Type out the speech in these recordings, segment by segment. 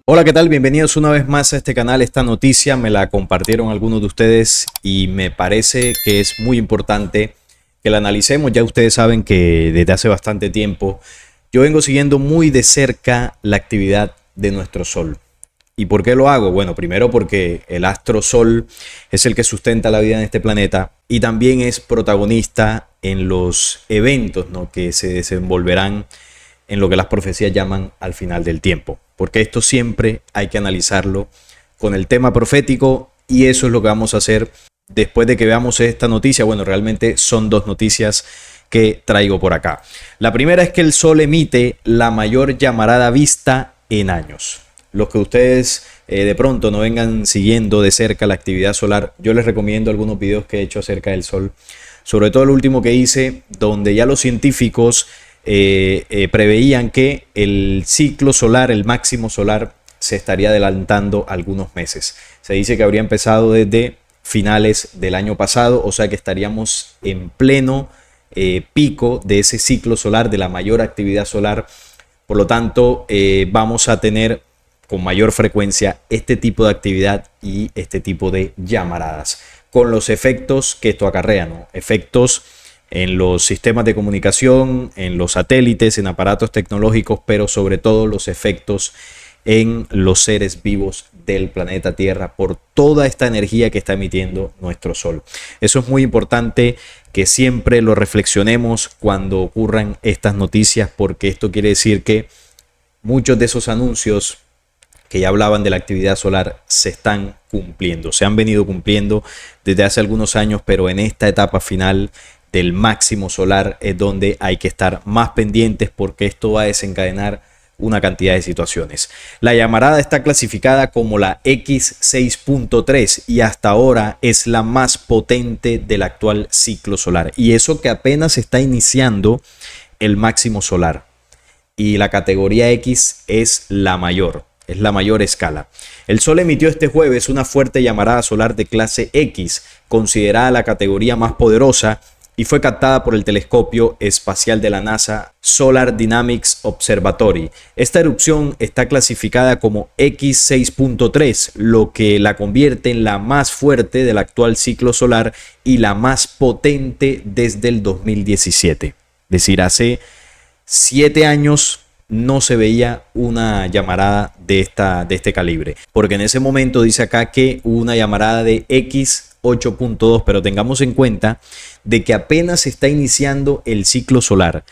Hola, ¿qué tal? Bienvenidos una vez más a este canal. Esta noticia me la compartieron algunos de ustedes y me parece que es muy importante que la analicemos. Ya ustedes saben que desde hace bastante tiempo yo vengo siguiendo muy de cerca la actividad de nuestro Sol. ¿Y por qué lo hago? Bueno, primero porque el astro Sol es el que sustenta la vida en este planeta y también es protagonista en los eventos, ¿no?, que se desenvolverán en lo que las profecías llaman al final del tiempo. Porque esto siempre hay que analizarlo con el tema profético y eso es lo que vamos a hacer después de que veamos esta noticia. Bueno, realmente son dos noticias que traigo por acá. La primera es que el Sol emite la mayor llamarada vista en años. Los que ustedes de pronto no vengan siguiendo de cerca la actividad solar, yo les recomiendo algunos videos que he hecho acerca del Sol. Sobre todo el último que hice, donde ya los científicos preveían que el ciclo solar, el máximo solar, se estaría adelantando algunos meses. Se dice que habría empezado desde finales del año pasado, o sea que estaríamos en pleno pico de ese ciclo solar, de la mayor actividad solar. Por lo tanto, vamos a tener con mayor frecuencia este tipo de actividad y este tipo de llamaradas, con los efectos que esto acarrea, ¿no? Efectos en los sistemas de comunicación, en los satélites, en aparatos tecnológicos, pero sobre todo los efectos en los seres vivos del planeta Tierra por toda esta energía que está emitiendo nuestro Sol. Eso es muy importante que siempre lo reflexionemos cuando ocurran estas noticias, porque esto quiere decir que muchos de esos anuncios que ya hablaban de la actividad solar se están cumpliendo, se han venido cumpliendo desde hace algunos años, pero en esta etapa final del máximo solar es donde hay que estar más pendientes, porque esto va a desencadenar una cantidad de situaciones. La llamarada está clasificada como la X6.3 y hasta ahora es la más potente del actual ciclo solar, y eso que apenas está iniciando el máximo solar, y la categoría X es la mayor escala. El Sol emitió este jueves una fuerte llamarada solar de clase X, considerada la categoría más poderosa, y fue captada por el telescopio espacial de la NASA Solar Dynamics Observatory. Esta erupción está clasificada como X6.3, lo que la convierte en la más fuerte del actual ciclo solar y la más potente desde el 2017. Es decir, hace 7 años no se veía una llamarada de este calibre, porque en ese momento dice acá que hubo una llamarada de X8.2, pero tengamos en cuenta de que apenas se está iniciando el ciclo solar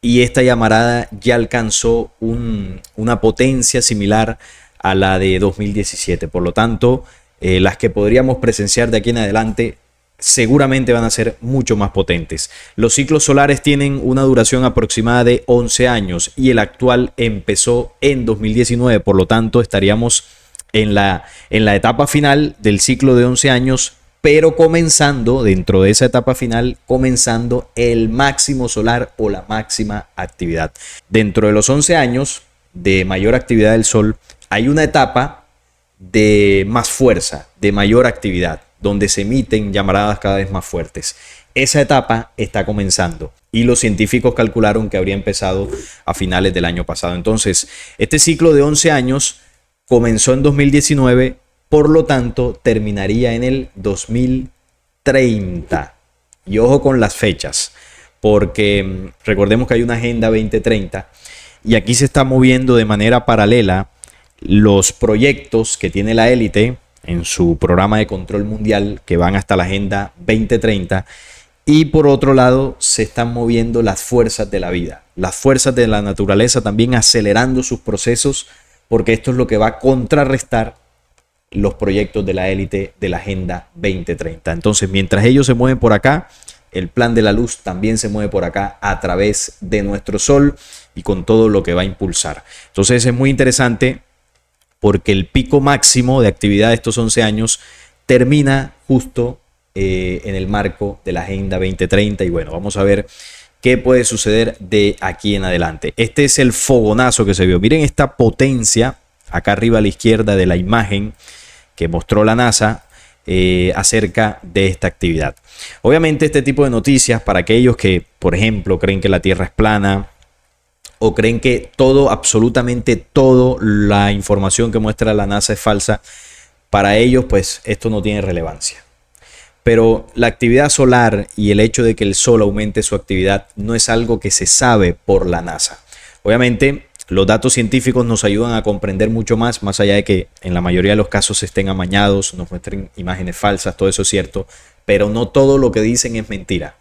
y esta llamarada ya alcanzó una potencia similar a la de 2017. Por lo tanto, las que podríamos presenciar de aquí en adelante seguramente van a ser mucho más potentes. Los ciclos solares tienen una duración aproximada de 11 años y el actual empezó en 2019, por lo tanto estaríamos en la etapa final del ciclo de 11 años, pero comenzando dentro de esa etapa final, comenzando el máximo solar o la máxima actividad. Dentro de los 11 años de mayor actividad del Sol hay una etapa de más fuerza, de mayor actividad, donde se emiten llamaradas cada vez más fuertes. Esa etapa está comenzando y los científicos calcularon que habría empezado a finales del año pasado. Entonces, este ciclo de 11 años comenzó en 2019, por lo tanto, terminaría en el 2030. Y ojo con las fechas, porque recordemos que hay una Agenda 2030 y aquí se está moviendo de manera paralela los proyectos que tiene la élite en su programa de control mundial, que van hasta la Agenda 2030, y por otro lado se están moviendo las fuerzas de la vida, las fuerzas de la naturaleza también acelerando sus procesos, porque esto es lo que va a contrarrestar los proyectos de la élite de la Agenda 2030. Entonces, mientras ellos se mueven por acá, el plan de la luz también se mueve por acá a través de nuestro Sol y con todo lo que va a impulsar. Entonces es muy interesante, porque el pico máximo de actividad de estos 11 años termina justo en el marco de la Agenda 2030. Y bueno, vamos a ver qué puede suceder de aquí en adelante. Este es el fogonazo que se vio. Miren esta potencia acá arriba a la izquierda de la imagen que mostró la NASA acerca de esta actividad. Obviamente este tipo de noticias, para aquellos que, por ejemplo, creen que la Tierra es plana, o creen que todo, absolutamente todo, la información que muestra la NASA es falsa, para ellos pues esto no tiene relevancia. Pero la actividad solar y el hecho de que el Sol aumente su actividad no es algo que se sabe por la NASA. Obviamente, los datos científicos nos ayudan a comprender mucho más allá de que en la mayoría de los casos estén amañados, nos muestren imágenes falsas, todo eso es cierto, pero no todo lo que dicen es mentira.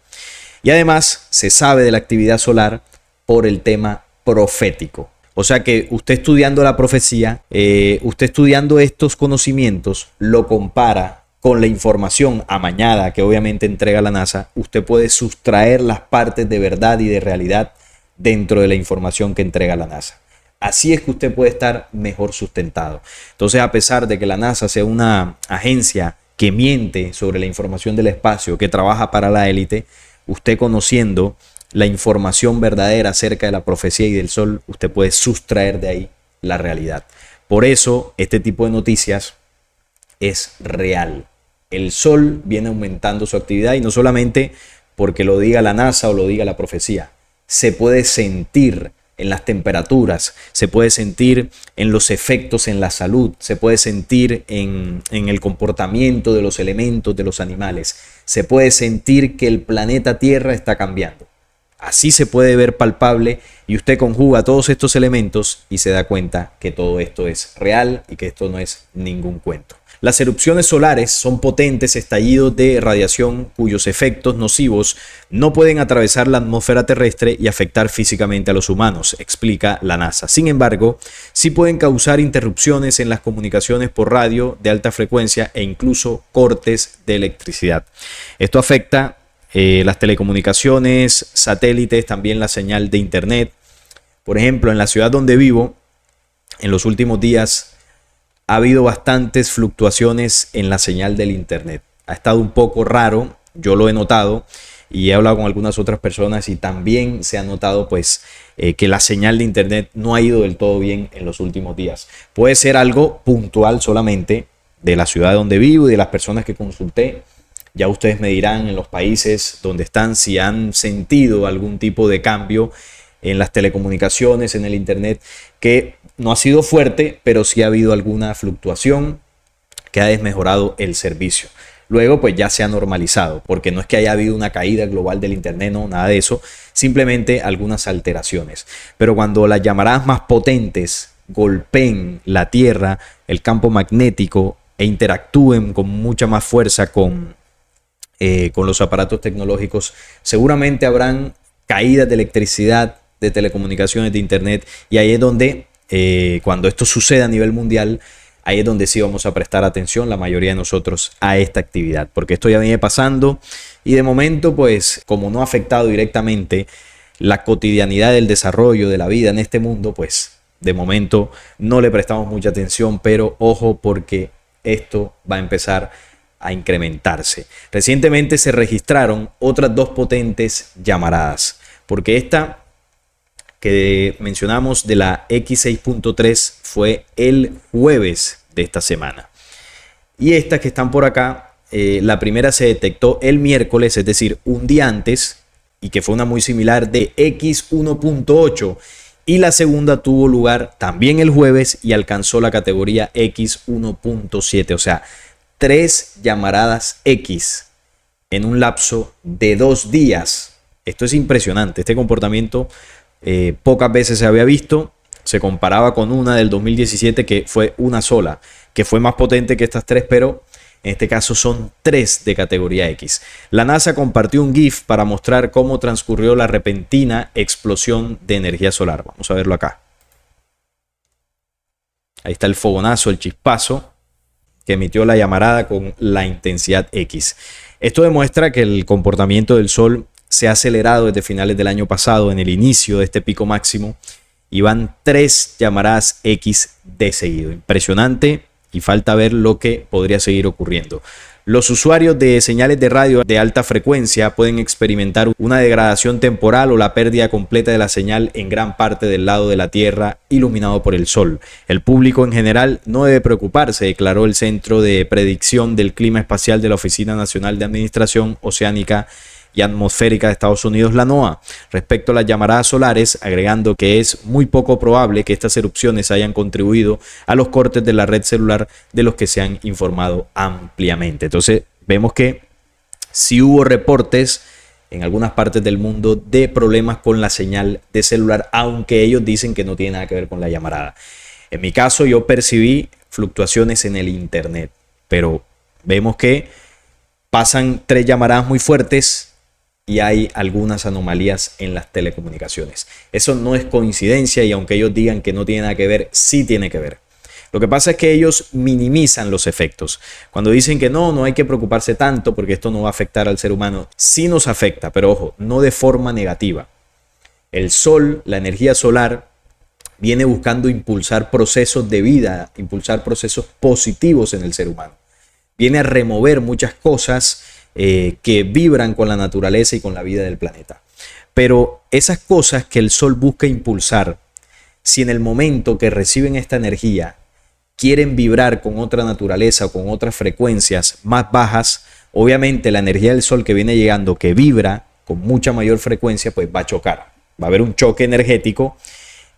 Y además, se sabe de la actividad solar por el tema profético. O sea que usted estudiando la profecía, usted estudiando estos conocimientos, lo compara con la información amañada que obviamente entrega la NASA, usted puede sustraer las partes de verdad y de realidad dentro de la información que entrega la NASA. Así es que usted puede estar mejor sustentado. Entonces, a pesar de que la NASA sea una agencia que miente sobre la información del espacio, que trabaja para la élite, usted conociendo la información verdadera acerca de la profecía y del Sol, usted puede sustraer de ahí la realidad. Por eso, este tipo de noticias es real. El Sol viene aumentando su actividad y no solamente porque lo diga la NASA o lo diga la profecía. Se puede sentir en las temperaturas, se puede sentir en los efectos en la salud, se puede sentir en el comportamiento de los elementos, de los animales. Se puede sentir que el planeta Tierra está cambiando. Así se puede ver palpable y usted conjuga todos estos elementos y se da cuenta que todo esto es real y que esto no es ningún cuento. Las erupciones solares son potentes estallidos de radiación cuyos efectos nocivos no pueden atravesar la atmósfera terrestre y afectar físicamente a los humanos, explica la NASA. Sin embargo, sí pueden causar interrupciones en las comunicaciones por radio de alta frecuencia e incluso cortes de electricidad. Esto afecta las telecomunicaciones, satélites, también la señal de internet. Por ejemplo, en la ciudad donde vivo, en los últimos días ha habido bastantes fluctuaciones en la señal del internet. Ha estado un poco raro, yo lo he notado y he hablado con algunas otras personas y también se ha notado pues que la señal de internet no ha ido del todo bien en los últimos días. Puede ser algo puntual solamente de la ciudad donde vivo y de las personas que consulté. Ya ustedes me dirán en los países donde están si han sentido algún tipo de cambio en las telecomunicaciones, en el internet, que no ha sido fuerte, pero sí ha habido alguna fluctuación que ha desmejorado el servicio. Luego pues ya se ha normalizado, porque no es que haya habido una caída global del internet, no, nada de eso, simplemente algunas alteraciones. Pero cuando las llamaradas más potentes golpeen la Tierra, el campo magnético e interactúen con mucha más fuerza con los aparatos tecnológicos, seguramente habrán caídas de electricidad, de telecomunicaciones, de internet, y ahí es donde cuando esto sucede a nivel mundial, ahí es donde sí vamos a prestar atención la mayoría de nosotros a esta actividad, porque esto ya viene pasando y de momento pues como no ha afectado directamente la cotidianidad del desarrollo de la vida en este mundo, pues de momento no le prestamos mucha atención, pero ojo porque esto va a empezar a incrementarse. Recientemente se registraron otras dos potentes llamaradas, porque esta que mencionamos de la X6.3 fue el jueves de esta semana. Y estas que están por acá, la primera se detectó el miércoles, es decir, un día antes, y que fue una muy similar de X1.8. Y la segunda tuvo lugar también el jueves y alcanzó la categoría X1.7. O sea, 3 llamaradas X en un lapso de 2 días. Esto es impresionante. Este comportamiento pocas veces se había visto. Se comparaba con una del 2017 que fue una sola, que fue más potente que estas 3, pero en este caso son 3 de categoría X. La NASA compartió un GIF para mostrar cómo transcurrió la repentina explosión de energía solar. Vamos a verlo acá. Ahí está el fogonazo, el chispazo que emitió la llamarada con la intensidad X. Esto demuestra que el comportamiento del Sol se ha acelerado desde finales del año pasado, en el inicio de este pico máximo, y van 3 llamaradas X de seguido. Impresionante, y falta ver lo que podría seguir ocurriendo. Los usuarios de señales de radio de alta frecuencia pueden experimentar una degradación temporal o la pérdida completa de la señal en gran parte del lado de la Tierra iluminado por el Sol. El público en general no debe preocuparse, declaró el Centro de Predicción del Clima Espacial de la Oficina Nacional de Administración Oceánica y Atmosférica de Estados Unidos, la NOAA, respecto a las llamaradas solares, agregando que es muy poco probable que estas erupciones hayan contribuido a los cortes de la red celular de los que se han informado ampliamente. Entonces, vemos que sí hubo reportes en algunas partes del mundo de problemas con la señal de celular, aunque ellos dicen que no tiene nada que ver con la llamarada. En mi caso, yo percibí fluctuaciones en el internet, pero vemos que pasan 3 llamaradas muy fuertes y hay algunas anomalías en las telecomunicaciones. Eso no es coincidencia y aunque ellos digan que no tiene nada que ver, sí tiene que ver. Lo que pasa es que ellos minimizan los efectos. Cuando dicen que no hay que preocuparse tanto porque esto no va a afectar al ser humano, sí nos afecta, pero ojo, no de forma negativa. El sol, la energía solar, viene buscando impulsar procesos de vida, impulsar procesos positivos en el ser humano. Viene a remover muchas cosas que vibran con la naturaleza y con la vida del planeta. Pero esas cosas que el sol busca impulsar, si en el momento que reciben esta energía quieren vibrar con otra naturaleza o con otras frecuencias más bajas, obviamente la energía del sol que viene llegando, que vibra con mucha mayor frecuencia, pues va a chocar. Va a haber un choque energético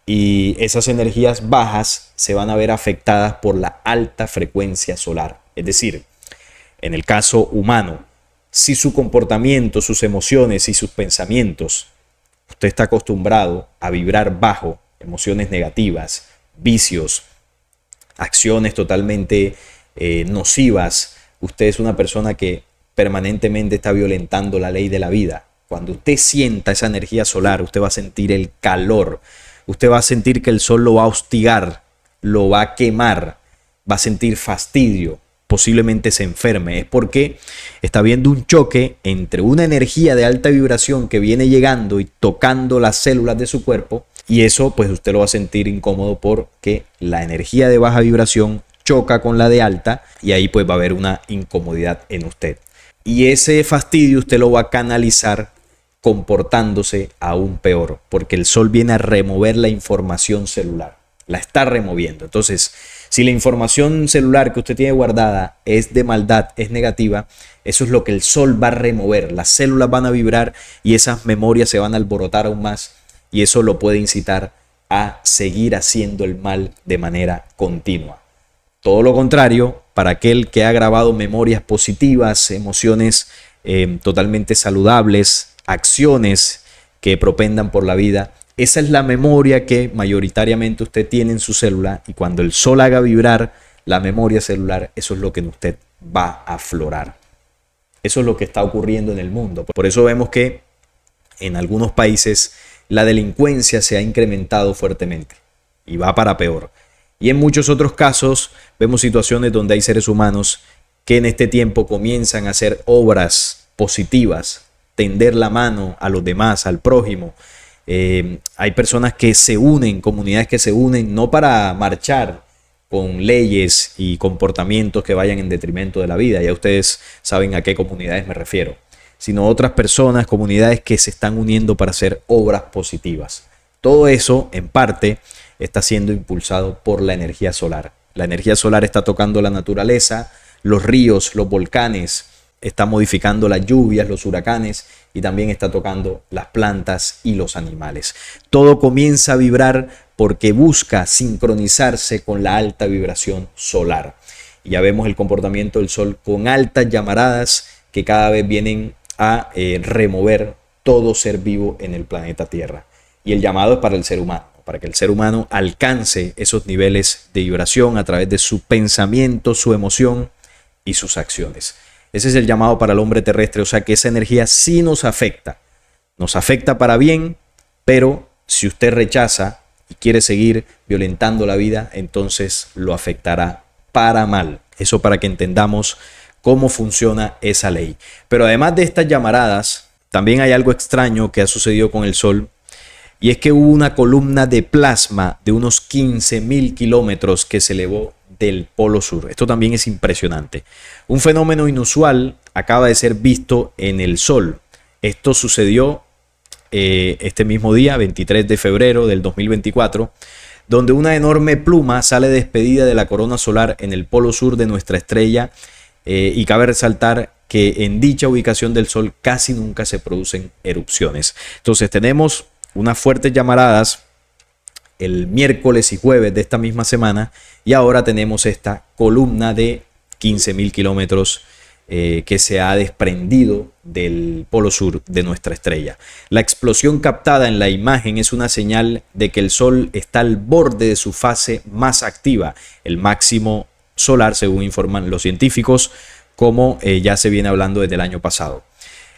y esas energías bajas se van a ver afectadas por la alta frecuencia solar. Es decir, en el caso humano, si su comportamiento, sus emociones y sus pensamientos, usted está acostumbrado a vibrar bajo, emociones negativas, vicios, acciones totalmente nocivas, usted es una persona que permanentemente está violentando la ley de la vida. Cuando usted sienta esa energía solar, usted va a sentir el calor, usted va a sentir que el sol lo va a hostigar, lo va a quemar, va a sentir fastidio, posiblemente se enferme. Es porque está habiendo un choque entre una energía de alta vibración que viene llegando y tocando las células de su cuerpo, y eso pues usted lo va a sentir incómodo porque la energía de baja vibración choca con la de alta y ahí pues va a haber una incomodidad en usted. Y ese fastidio usted lo va a canalizar comportándose aún peor, porque el sol viene a remover la información celular, la está removiendo. Entonces, si la información celular que usted tiene guardada es de maldad, es negativa, eso es lo que el sol va a remover. Las células van a vibrar y esas memorias se van a alborotar aún más y eso lo puede incitar a seguir haciendo el mal de manera continua. Todo lo contrario, para aquel que ha grabado memorias positivas, emociones totalmente saludables, acciones que propendan por la vida, esa es la memoria que mayoritariamente usted tiene en su célula y cuando el sol haga vibrar la memoria celular, eso es lo que en usted va a aflorar. Eso es lo que está ocurriendo en el mundo. Por eso vemos que en algunos países la delincuencia se ha incrementado fuertemente y va para peor. Y en muchos otros casos vemos situaciones donde hay seres humanos que en este tiempo comienzan a hacer obras positivas, tender la mano a los demás, al prójimo. Hay personas que se unen, comunidades que se unen no para marchar con leyes y comportamientos que vayan en detrimento de la vida. Ya ustedes saben a qué comunidades me refiero. Sino otras personas, comunidades que se están uniendo para hacer obras positivas. Todo eso, en parte, está siendo impulsado por la energía solar. La energía solar está tocando la naturaleza, los ríos, los volcanes, está modificando las lluvias, los huracanes y también está tocando las plantas y los animales. Todo comienza a vibrar porque busca sincronizarse con la alta vibración solar. Y ya vemos el comportamiento del sol con altas llamaradas que cada vez vienen a remover todo ser vivo en el planeta Tierra. Y el llamado es para el ser humano, para que el ser humano alcance esos niveles de vibración a través de su pensamiento, su emoción y sus acciones. Ese es el llamado para el hombre terrestre, o sea que esa energía sí nos afecta para bien, pero si usted rechaza y quiere seguir violentando la vida, entonces lo afectará para mal. Eso para que entendamos cómo funciona esa ley. Pero además de estas llamaradas, también hay algo extraño que ha sucedido con el Sol, y es que hubo una columna de plasma de unos 15.000 kilómetros que se elevó del Polo Sur. Esto también es impresionante. Un fenómeno inusual acaba de ser visto en el Sol. Esto sucedió este mismo día, 23 de febrero del 2024, donde una enorme pluma sale despedida de la corona solar en el Polo Sur de nuestra estrella. Y cabe resaltar que en dicha ubicación del Sol casi nunca se producen erupciones. Entonces tenemos unas fuertes llamaradas el miércoles y jueves de esta misma semana, y ahora tenemos esta columna de 15.000 kilómetros que se ha desprendido del polo sur de nuestra estrella. La explosión captada en la imagen es una señal de que el Sol está al borde de su fase más activa, el máximo solar, según informan los científicos, como ya se viene hablando desde el año pasado.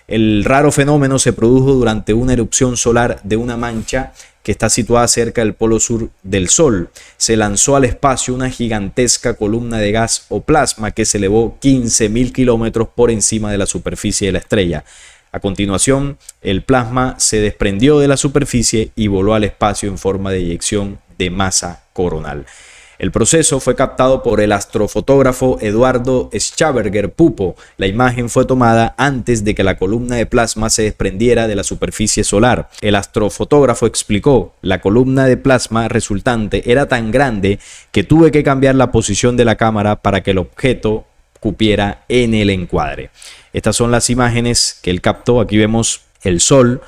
El raro fenómeno se produjo durante una erupción solar de una mancha que está situada cerca del polo sur del Sol. Se lanzó al espacio una gigantesca columna de gas o plasma que se elevó 15.000 kilómetros por encima de la superficie de la estrella. A continuación, el plasma se desprendió de la superficie y voló al espacio en forma de eyección de masa coronal. El proceso fue captado por el astrofotógrafo Eduardo Schaberger Pupo. La imagen fue tomada antes de que la columna de plasma se desprendiera de la superficie solar. El astrofotógrafo explicó: la columna de plasma resultante era tan grande que tuve que cambiar la posición de la cámara para que el objeto cupiera en el encuadre. Estas son las imágenes que él captó. Aquí vemos el Sol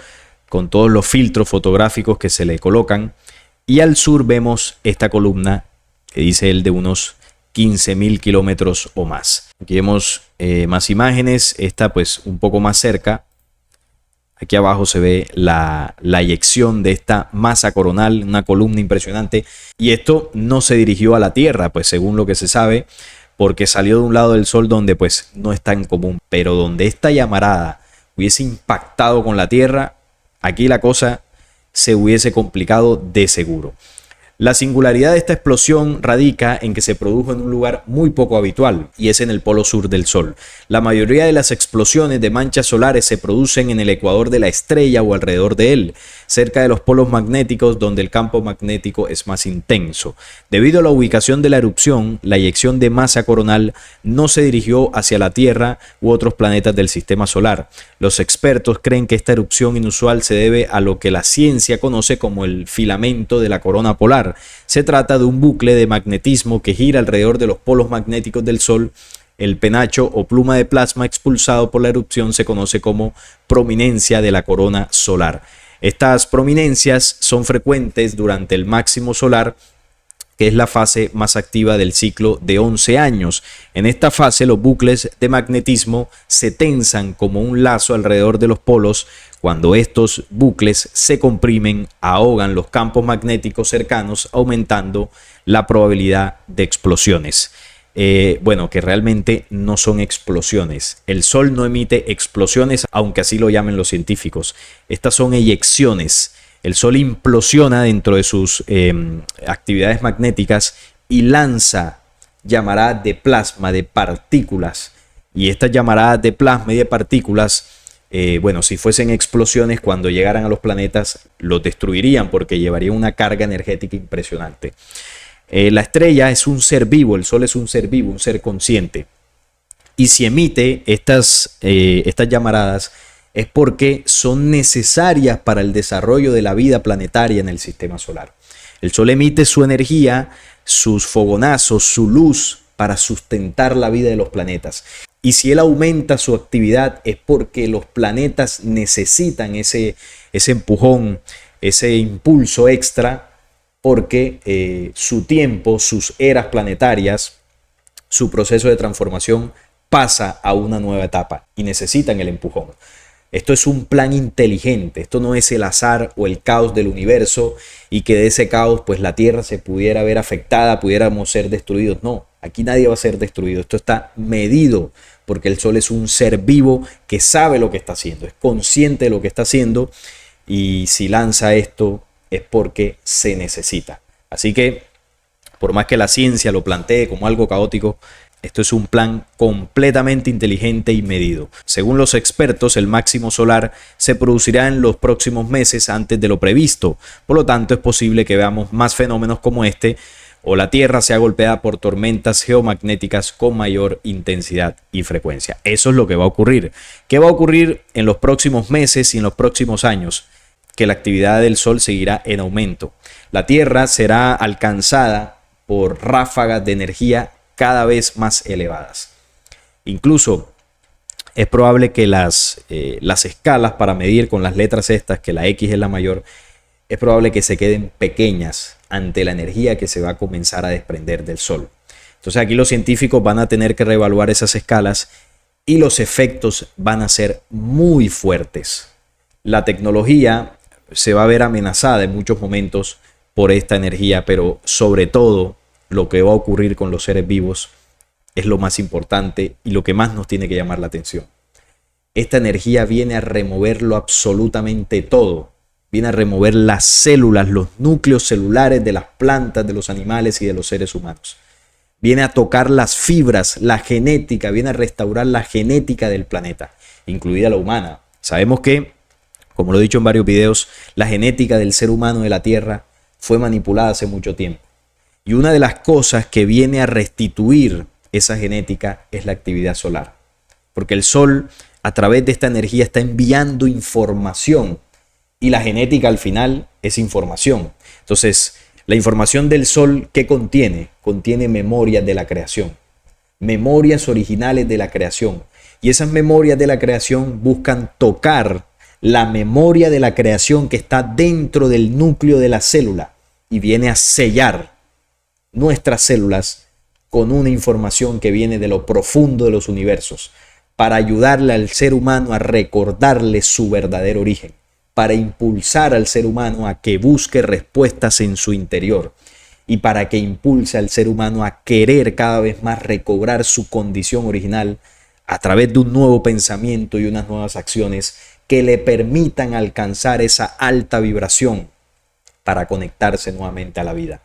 con todos los filtros fotográficos que se le colocan, y al sur vemos esta columna que dice él de unos 15.000 kilómetros o más. Aquí vemos más imágenes, esta pues un poco más cerca. Aquí abajo se ve la eyección de esta masa coronal, una columna impresionante. Y esto no se dirigió a la Tierra, pues según lo que se sabe, porque salió de un lado del Sol donde pues no es tan común. Pero donde esta llamarada hubiese impactado con la Tierra, aquí la cosa se hubiese complicado de seguro. La singularidad de esta explosión radica en que se produjo en un lugar muy poco habitual, y es en el polo sur del Sol. La mayoría de las explosiones de manchas solares se producen en el ecuador de la estrella o alrededor de él, cerca de los polos magnéticos donde el campo magnético es más intenso. Debido a la ubicación de la erupción, la eyección de masa coronal no se dirigió hacia la Tierra u otros planetas del sistema solar. Los expertos creen que esta erupción inusual se debe a lo que la ciencia conoce como el filamento de la corona polar. Se trata de un bucle de magnetismo que gira alrededor de los polos magnéticos del Sol. El penacho o pluma de plasma expulsado por la erupción se conoce como prominencia de la corona solar. Estas prominencias son frecuentes durante el máximo solar, que es la fase más activa del ciclo de 11 años. En esta fase los bucles de magnetismo se tensan como un lazo alrededor de los polos. Cuando estos bucles se comprimen, ahogan los campos magnéticos cercanos, aumentando la probabilidad de explosiones. Bueno, que realmente no son explosiones. El Sol no emite explosiones, aunque así lo llamen los científicos. Estas son eyecciones. El Sol implosiona dentro de sus actividades magnéticas y lanza llamaradas de plasma, de partículas. Y estas llamaradas de plasma y de partículas, bueno, si fuesen explosiones, cuando llegaran a los planetas los destruirían porque llevarían una carga energética impresionante. La estrella es un ser vivo, el Sol es un ser vivo, un ser consciente. Y si emite estas llamaradas es porque son necesarias para el desarrollo de la vida planetaria en el sistema solar. El Sol emite su energía, sus fogonazos, su luz para sustentar la vida de los planetas. Y si él aumenta su actividad es porque los planetas necesitan ese empujón, ese impulso extra, porque su tiempo, sus eras planetarias, su proceso de transformación pasa a una nueva etapa y necesitan el empujón. Esto es un plan inteligente, esto no es el azar o el caos del universo y que de ese caos pues la Tierra se pudiera ver afectada, pudiéramos ser destruidos. No, aquí nadie va a ser destruido, esto está medido porque el Sol es un ser vivo que sabe lo que está haciendo, es consciente de lo que está haciendo, y si lanza esto es porque se necesita. Así que por más que la ciencia lo plantee como algo caótico, esto es un plan completamente inteligente y medido. Según los expertos, el máximo solar se producirá en los próximos meses antes de lo previsto. Por lo tanto, es posible que veamos más fenómenos como este, o la Tierra sea golpeada por tormentas geomagnéticas con mayor intensidad y frecuencia. Eso es lo que va a ocurrir. ¿Qué va a ocurrir en los próximos meses y en los próximos años? Que la actividad del Sol seguirá en aumento. La Tierra será alcanzada por ráfagas de energía cada vez más elevadas. Incluso es probable que las escalas para medir con las letras estas, que la X es la mayor, es probable que se queden pequeñas ante la energía que se va a comenzar a desprender del Sol. Entonces aquí los científicos van a tener que reevaluar esas escalas y los efectos van a ser muy fuertes. La tecnología se va a ver amenazada en muchos momentos por esta energía, pero sobre todo lo que va a ocurrir con los seres vivos es lo más importante y lo que más nos tiene que llamar la atención. Esta energía viene a removerlo absolutamente todo. Viene a remover las células, los núcleos celulares de las plantas, de los animales y de los seres humanos. Viene a tocar las fibras, la genética, viene a restaurar la genética del planeta, incluida la humana. Sabemos que, como lo he dicho en varios videos, la genética del ser humano de la Tierra fue manipulada hace mucho tiempo. Y una de las cosas que viene a restituir esa genética es la actividad solar. Porque el Sol, a través de esta energía, está enviando información. Y la genética al final es información. Entonces, la información del Sol, ¿qué contiene? Contiene memorias de la creación. Memorias originales de la creación. Y esas memorias de la creación buscan tocar la memoria de la creación que está dentro del núcleo de la célula. Y viene a sellar nuestras células con una información que viene de lo profundo de los universos, para ayudarle al ser humano a recordarle su verdadero origen, para impulsar al ser humano a que busque respuestas en su interior y para que impulse al ser humano a querer cada vez más recobrar su condición original a través de un nuevo pensamiento y unas nuevas acciones que le permitan alcanzar esa alta vibración para conectarse nuevamente a la vida.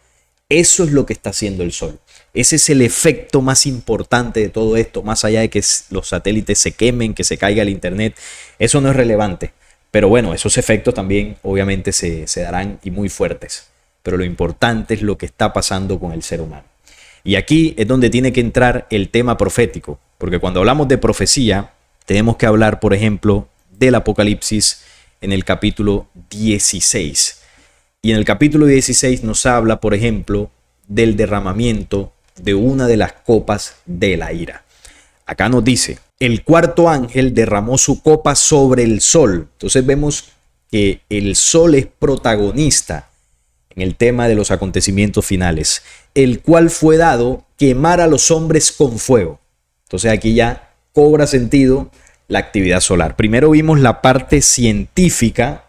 Eso es lo que está haciendo el Sol. Ese es el efecto más importante de todo esto, más allá de que los satélites se quemen, que se caiga el internet. Eso no es relevante. Pero bueno, esos efectos también obviamente se darán y muy fuertes. Pero lo importante es lo que está pasando con el ser humano. Y aquí es donde tiene que entrar el tema profético. Porque cuando hablamos de profecía, tenemos que hablar, por ejemplo, del Apocalipsis en el capítulo 16. Y en el capítulo 16 nos habla, por ejemplo, del derramamiento de una de las copas de la ira. Acá nos dice: el cuarto ángel derramó su copa sobre el sol. Entonces vemos que el sol es protagonista en el tema de los acontecimientos finales, el cual fue dado quemar a los hombres con fuego. Entonces aquí ya cobra sentido la actividad solar. Primero vimos la parte científica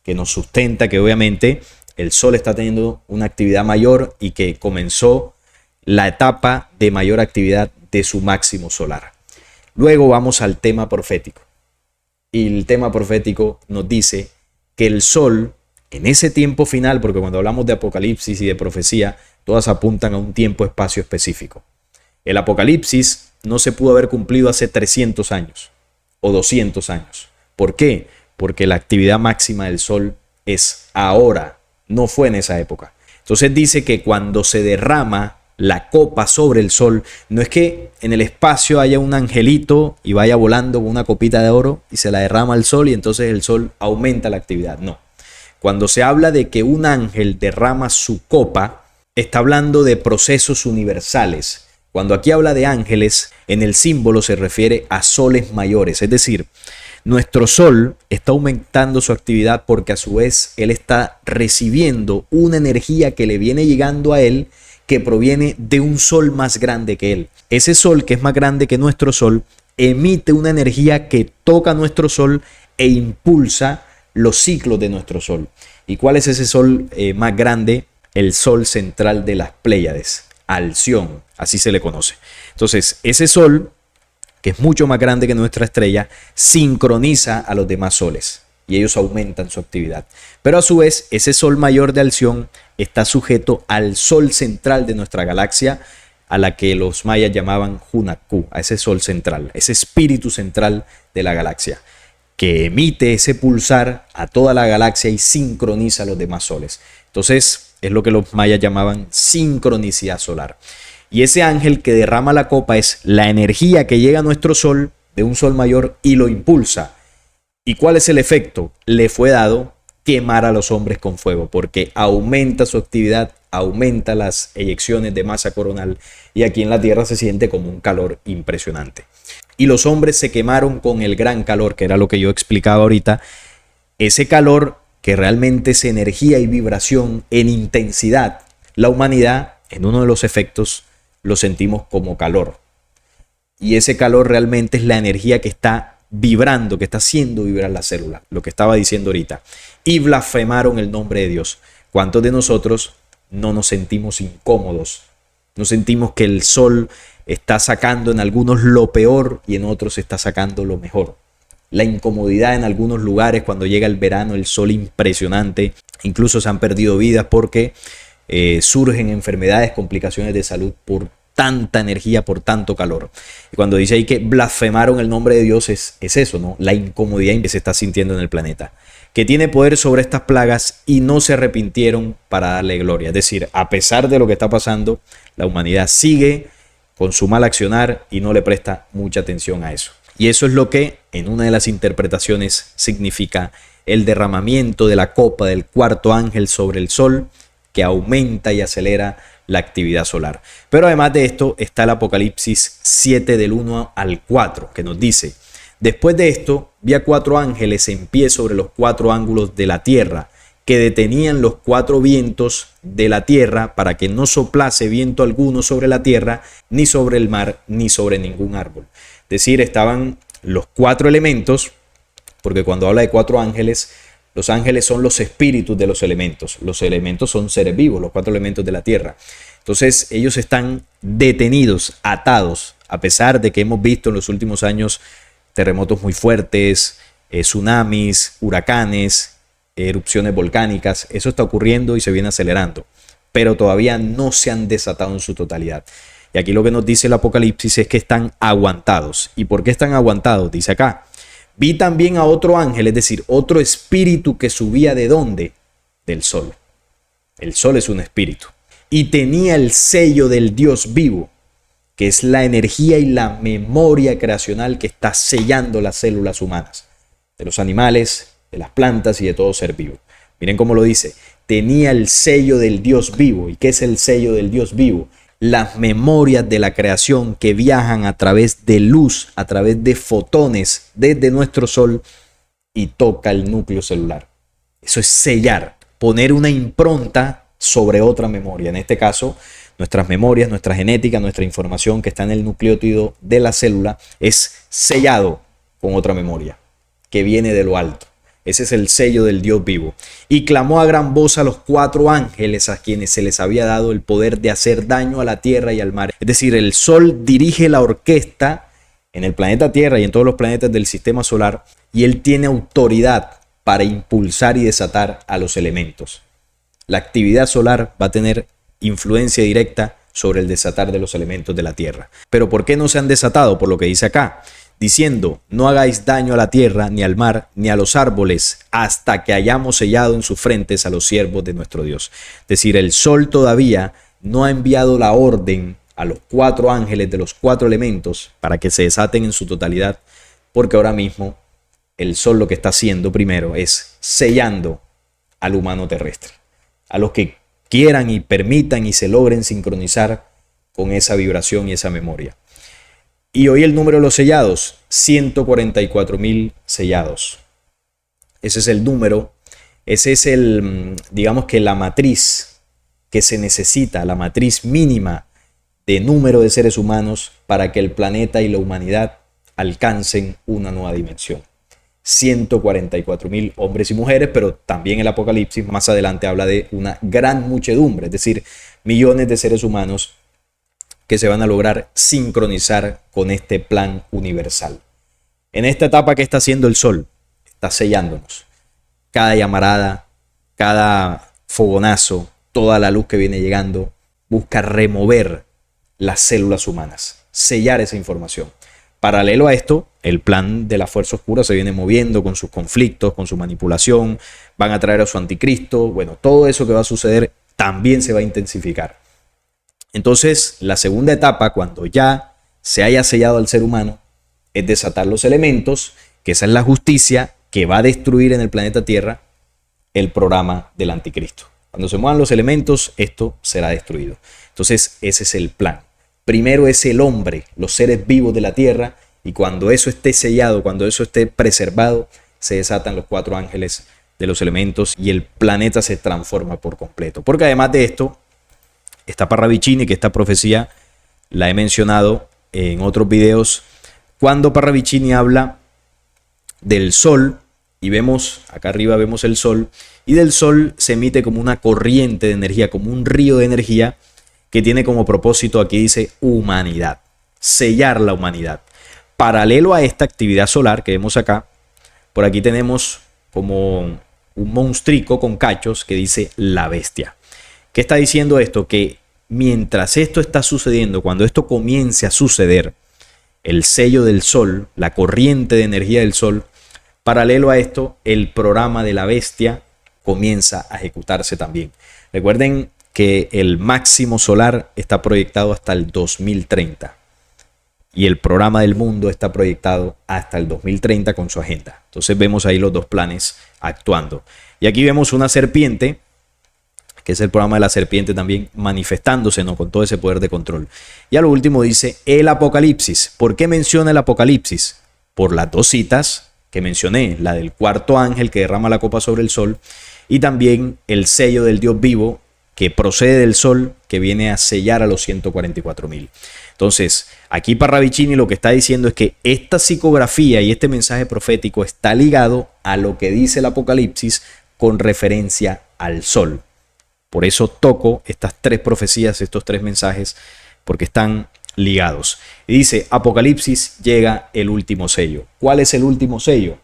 que nos sustenta que obviamente el Sol está teniendo una actividad mayor y que comenzó la etapa de mayor actividad de su máximo solar. Luego vamos al tema profético. Y el tema profético nos dice que el Sol, en ese tiempo final, porque cuando hablamos de Apocalipsis y de profecía, todas apuntan a un tiempo-espacio específico. El Apocalipsis no se pudo haber cumplido hace 300 años o 200 años. ¿Por qué? Porque la actividad máxima del Sol es ahora, no fue en esa época. Entonces dice que cuando se derrama la copa sobre el Sol, no es que en el espacio haya un angelito y vaya volando con una copita de oro y se la derrama al Sol y entonces el Sol aumenta la actividad. No. Cuando se habla de que un ángel derrama su copa, está hablando de procesos universales. Cuando aquí habla de ángeles, en el símbolo se refiere a soles mayores, es decir, nuestro Sol está aumentando su actividad porque a su vez él está recibiendo una energía que le viene llegando a él que proviene de un Sol más grande que él. Ese Sol, que es más grande que nuestro Sol, emite una energía que toca nuestro Sol e impulsa los ciclos de nuestro Sol. ¿Y cuál es ese Sol más grande? El Sol central de las Pléyades, Alción, así se le conoce. Entonces, ese Sol, que es mucho más grande que nuestra estrella, sincroniza a los demás soles y ellos aumentan su actividad. Pero a su vez, ese Sol mayor de Alción está sujeto al Sol central de nuestra galaxia, a la que los mayas llamaban Hunahku, a ese Sol central, ese espíritu central de la galaxia, que emite ese pulsar a toda la galaxia y sincroniza a los demás soles. Entonces, es lo que los mayas llamaban sincronicidad solar. Y ese ángel que derrama la copa es la energía que llega a nuestro Sol, de un Sol mayor, y lo impulsa. ¿Y cuál es el efecto? Le fue dado quemar a los hombres con fuego, porque aumenta su actividad aumenta las eyecciones de masa coronal y aquí en la Tierra se siente como un calor impresionante. Y los hombres se quemaron con el gran calor, que era lo que yo explicaba ahorita. Ese calor que realmente es energía y vibración en intensidad. La humanidad, en uno de los efectos, lo sentimos como calor. Y ese calor realmente es la energía que está vibrando, que está haciendo vibrar la célula, lo que estaba diciendo ahorita. Y blasfemaron el nombre de Dios. ¿Cuántos de nosotros no nos sentimos incómodos? No sentimos que el sol está sacando en algunos lo peor y en otros está sacando lo mejor. La incomodidad en algunos lugares cuando llega el verano, el sol impresionante. Incluso se han perdido vidas porque surgen enfermedades, complicaciones de salud por tanta energía, por tanto calor. Y cuando dice ahí que blasfemaron el nombre de Dios es eso, ¿no? La incomodidad que se está sintiendo en el planeta, que tiene poder sobre estas plagas y no se arrepintieron para darle gloria. Es decir, a pesar de lo que está pasando, la humanidad sigue con su mal accionar y no le presta mucha atención a eso. Y eso es lo que en una de las interpretaciones significa el derramamiento de la copa del cuarto ángel sobre el sol, que aumenta y acelera la actividad solar. Pero además de esto está el Apocalipsis 7 del 1 al 4, que nos dice: después de esto vi a 4 ángeles en pie sobre los 4 ángulos de la tierra, que detenían los 4 vientos de la tierra para que no soplase viento alguno sobre la tierra, ni sobre el mar, ni sobre ningún árbol. Es decir, estaban los 4 elementos, porque cuando habla de 4 ángeles, los ángeles son los espíritus de los elementos. Los elementos son seres vivos, los 4 elementos de la tierra. Entonces ellos están detenidos, atados, a pesar de que hemos visto en los últimos años terremotos muy fuertes, tsunamis, huracanes, erupciones volcánicas. Eso está ocurriendo y se viene acelerando, pero todavía no se han desatado en su totalidad. Y aquí lo que nos dice el Apocalipsis es que están aguantados. ¿Y por qué están aguantados? Dice acá: vi también a otro ángel, es decir, otro espíritu que subía ¿de dónde? Del sol. El sol es un espíritu. Y tenía el sello del Dios vivo, que es la energía y la memoria creacional que está sellando las células humanas, de los animales, de las plantas y de todo ser vivo. Miren cómo lo dice: tenía el sello del Dios vivo. ¿Y qué es el sello del Dios vivo? Las memorias de la creación que viajan a través de luz, a través de fotones desde nuestro sol y toca el núcleo celular. Eso es sellar, poner una impronta sobre otra memoria. En este caso, nuestras memorias, nuestra genética, nuestra información que está en el nucleótido de la célula es sellado con otra memoria que viene de lo alto. Ese es el sello del Dios vivo. Y clamó a gran voz a los 4 ángeles a quienes se les había dado el poder de hacer daño a la tierra y al mar. Es decir, el sol dirige la orquesta en el planeta Tierra y en todos los planetas del sistema solar, y él tiene autoridad para impulsar y desatar a los elementos. La actividad solar va a tener influencia directa sobre el desatar de los elementos de la Tierra. Pero ¿por qué no se han desatado? Por lo que dice acá, diciendo: no hagáis daño a la tierra, ni al mar, ni a los árboles, hasta que hayamos sellado en sus frentes a los siervos de nuestro Dios. Es decir, el sol todavía no ha enviado la orden a los 4 ángeles de los 4 elementos para que se desaten en su totalidad, porque ahora mismo el sol lo que está haciendo primero es sellando al humano terrestre, a los que quieran y permitan y se logren sincronizar con esa vibración y esa memoria. Y hoy el número de los sellados, 144,000 sellados. Ese es el número, ese es digamos que la matriz que se necesita, la matriz mínima de número de seres humanos para que el planeta y la humanidad alcancen una nueva dimensión. 144,000 hombres y mujeres, pero también el Apocalipsis más adelante habla de una gran muchedumbre, es decir, millones de seres humanos que se van a lograr sincronizar con este plan universal. En esta etapa que está haciendo el sol, está sellándonos. Cada llamarada, cada fogonazo, toda la luz que viene llegando, busca remover las células humanas, sellar esa información. Paralelo a esto, el plan de la fuerza oscura se viene moviendo con sus conflictos, con su manipulación, van a traer a su anticristo. Bueno, todo eso que va a suceder también se va a intensificar. Entonces, la segunda etapa, cuando ya se haya sellado al ser humano, es desatar los elementos, que esa es la justicia que va a destruir en el planeta Tierra el programa del anticristo. Cuando se muevan los elementos, esto será destruido. Entonces, ese es el plan. Primero es el hombre, los seres vivos de la tierra, y cuando eso esté sellado, cuando eso esté preservado, se desatan los 4 ángeles de los elementos y el planeta se transforma por completo. Porque además de esto, está Parravicini, que esta profecía la he mencionado en otros videos, cuando Parravicini habla del sol, y vemos, acá arriba vemos el sol, y del sol se emite como una corriente de energía, como un río de energía, que tiene como propósito, aquí dice, humanidad, sellar la humanidad. Paralelo a esta actividad solar que vemos acá, por aquí tenemos como un monstruico con cachos que dice la bestia. ¿Qué está diciendo esto? Que mientras esto está sucediendo, cuando esto comience a suceder, el sello del sol, la corriente de energía del sol, paralelo a esto, el programa de la bestia comienza a ejecutarse también. Recuerden que el máximo solar está proyectado hasta el 2030. Y el programa del mundo está proyectado hasta el 2030 con su agenda. Entonces vemos ahí los dos planes actuando. Y aquí vemos una serpiente, que es el programa de la serpiente también manifestándose, ¿no?, con todo ese poder de control. Y a lo último dice el Apocalipsis. ¿Por qué menciona el Apocalipsis? Por las 2 citas que mencioné, la del 4º ángel que derrama la copa sobre el sol y también el sello del Dios vivo que procede del sol, que viene a sellar a los 144.000. Entonces, aquí Parravicini lo que está diciendo es que esta psicografía y este mensaje profético está ligado a lo que dice el Apocalipsis con referencia al sol. Por eso toco estas 3 profecías, estos 3 mensajes, porque están ligados. Y dice, Apocalipsis llega el último sello. ¿Cuál es el último sello?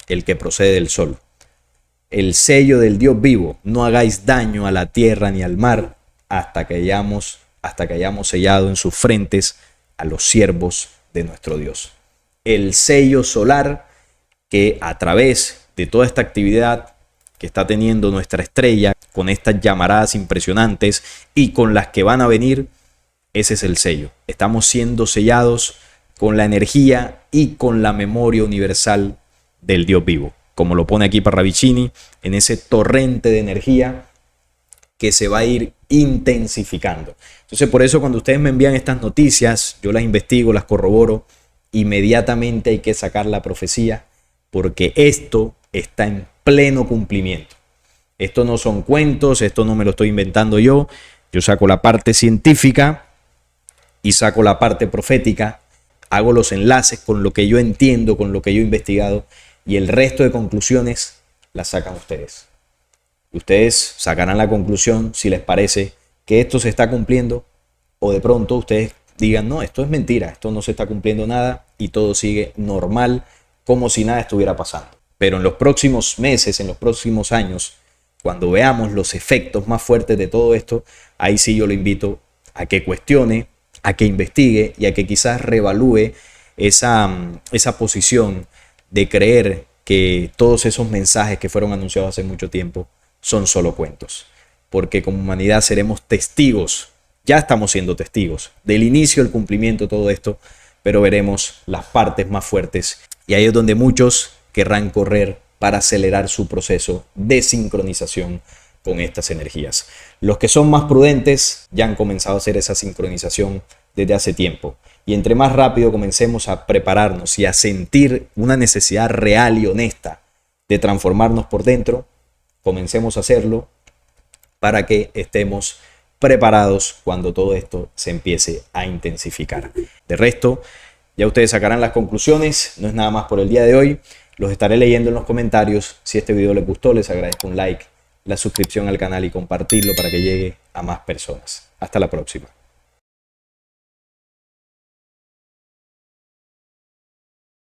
El que procede del sol. El sello del Dios vivo. No hagáis daño a la tierra ni al mar hasta que hayamos sellado en sus frentes a los siervos de nuestro Dios. El sello solar que a través de toda esta actividad que está teniendo nuestra estrella, con estas llamaradas impresionantes y con las que van a venir, ese es el sello. Estamos siendo sellados con la energía y con la memoria universal del Dios vivo. Como lo pone aquí Parravicini, en ese torrente de energía que se va a ir intensificando. Entonces, por eso cuando ustedes me envían estas noticias, yo las investigo, las corroboro, inmediatamente hay que sacar la profecía, porque esto está en pleno cumplimiento. Esto no son cuentos, esto no me lo estoy inventando yo. Yo saco la parte científica y saco la parte profética, hago los enlaces con lo que yo entiendo, con lo que yo he investigado, y el resto de conclusiones las sacan ustedes. Ustedes sacarán la conclusión si les parece que esto se está cumpliendo, o de pronto ustedes digan, no, esto es mentira, esto no se está cumpliendo nada y todo sigue normal, como si nada estuviera pasando. Pero en los próximos meses, en los próximos años, cuando veamos los efectos más fuertes de todo esto, ahí sí yo lo invito a que cuestione, a que investigue y a que quizás reevalúe esa posición de creer que todos esos mensajes que fueron anunciados hace mucho tiempo son solo cuentos. Porque como humanidad seremos testigos, ya estamos siendo testigos del inicio, del cumplimiento de todo esto, pero veremos las partes más fuertes y ahí es donde muchos querrán correr para acelerar su proceso de sincronización con estas energías. Los que son más prudentes ya han comenzado a hacer esa sincronización desde hace tiempo. Y entre más rápido comencemos a prepararnos y a sentir una necesidad real y honesta de transformarnos por dentro, comencemos a hacerlo para que estemos preparados cuando todo esto se empiece a intensificar. De resto, ya ustedes sacarán las conclusiones. No es nada más por el día de hoy. Los estaré leyendo en los comentarios. Si este video les gustó, les agradezco un like, la suscripción al canal y compartirlo para que llegue a más personas. Hasta la próxima.